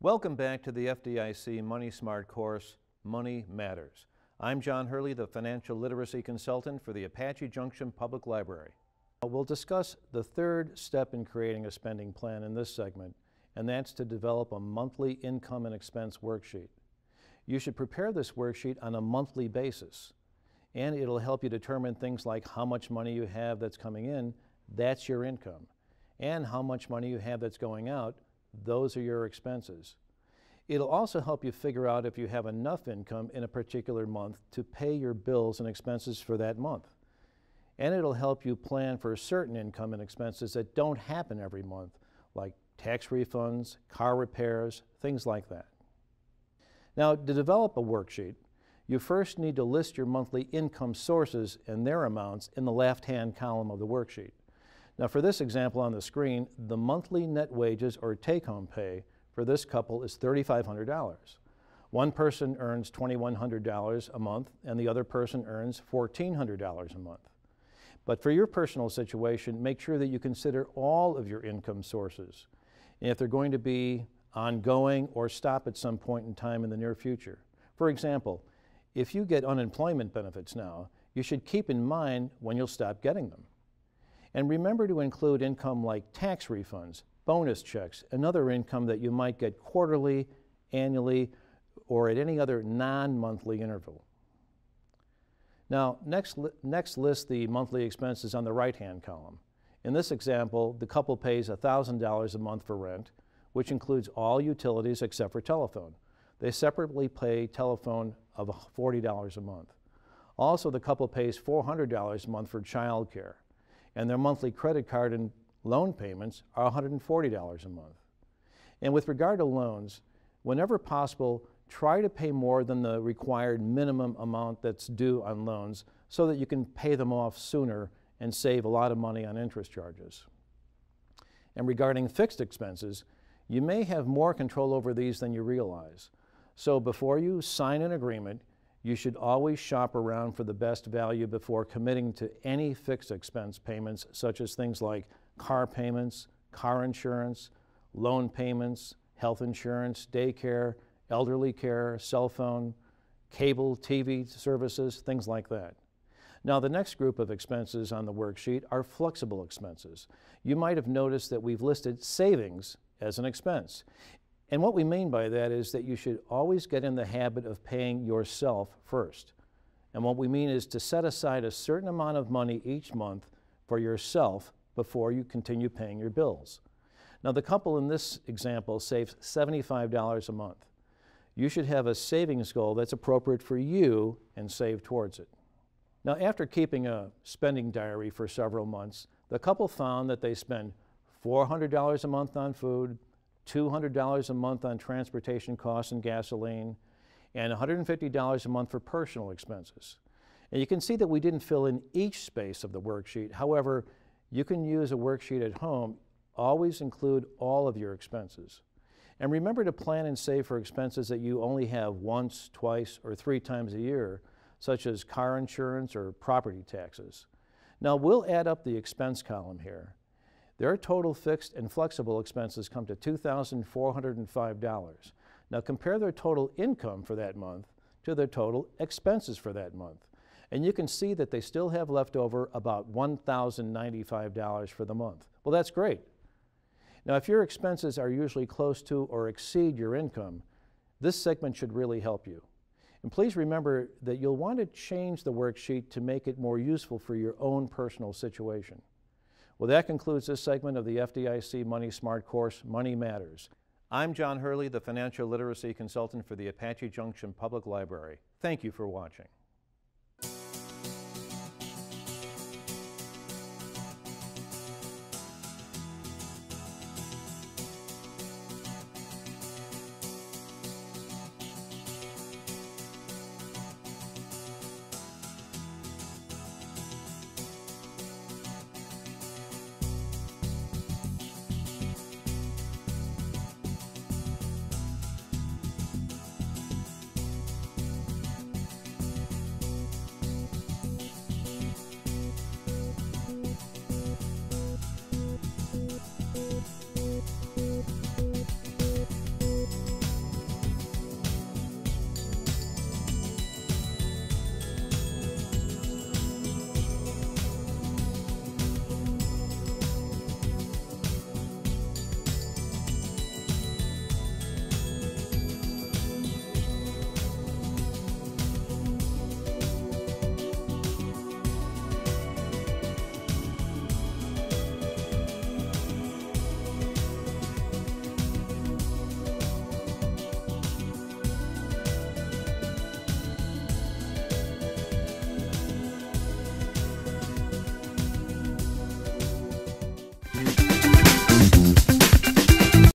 Welcome back to the FDIC Money Smart course, Money Matters. I'm John Hurley, the Financial Literacy Consultant for the Apache Junction Public Library. We'll discuss the third step in creating a spending plan in this segment, and that's to develop a monthly income and expense worksheet. You should prepare this worksheet on a monthly basis, and it'll help you determine things like how much money you have that's coming in, that's your income, and how much money you have that's going out, those are your expenses. It'll also help you figure out if you have enough income in a particular month to pay your bills and expenses for that month. And it'll help you plan for certain income and expenses that don't happen every month, like tax refunds, car repairs, things like that. Now, to develop a worksheet, you first need to list your monthly income sources and their amounts in the left-hand column of the worksheet. Now, for this example on the screen, the monthly net wages or take-home pay for this couple is $3,500. One person earns $2,100 a month and the other person earns $1,400 a month. But for your personal situation, make sure that you consider all of your income sources, and if they're going to be ongoing or stop at some point in time in the near future. For example, if you get unemployment benefits now, you should keep in mind when you'll stop getting them. And remember to include income like tax refunds, bonus checks, and other income that you might get quarterly, annually, or at any other non-monthly interval. Now, next list the monthly expenses on the right-hand column. In this example, the couple pays $1,000 a month for rent, which includes all utilities except for telephone. They separately pay telephone of $40 a month. Also, the couple pays $400 a month for child care, and their monthly credit card and loan payments are $140 a month. And with regard to loans, whenever possible, try to pay more than the required minimum amount that's due on loans so that you can pay them off sooner and save a lot of money on interest charges. And regarding fixed expenses, you may have more control over these than you realize. So before you sign an agreement, you should always shop around for the best value before committing to any fixed expense payments, such as things like car payments, car insurance, loan payments, health insurance, daycare, elderly care, cell phone, cable, TV services, things like that. Now, the next group of expenses on the worksheet are flexible expenses. You might have noticed that we've listed savings as an expense. And what we mean by that is that you should always get in the habit of paying yourself first. And what we mean is to set aside a certain amount of money each month for yourself before you continue paying your bills. Now, the couple in this example saves $75 a month. You should have a savings goal that's appropriate for you and save towards it. Now, after keeping a spending diary for several months, the couple found that they spend $400 a month on food, $200 a month on transportation costs and gasoline, and $150 a month for personal expenses. And you can see that we didn't fill in each space of the worksheet. However, you can use a worksheet at home. Always include all of your expenses. And remember to plan and save for expenses that you only have once, twice, or 3 times a year, such as car insurance or property taxes. Now, we'll add up the expense column here. Their total fixed and flexible expenses come to $2,405. Now compare their total income for that month to their total expenses for that month. And you can see that they still have left over about $1,095 for the month. Well, that's great. Now, if your expenses are usually close to or exceed your income, this segment should really help you. And please remember that you'll want to change the worksheet to make it more useful for your own personal situation. Well, that concludes this segment of the FDIC Money Smart course, Money Matters. I'm John Hurley, the Financial Literacy Consultant for the Apache Junction Public Library. Thank you for watching.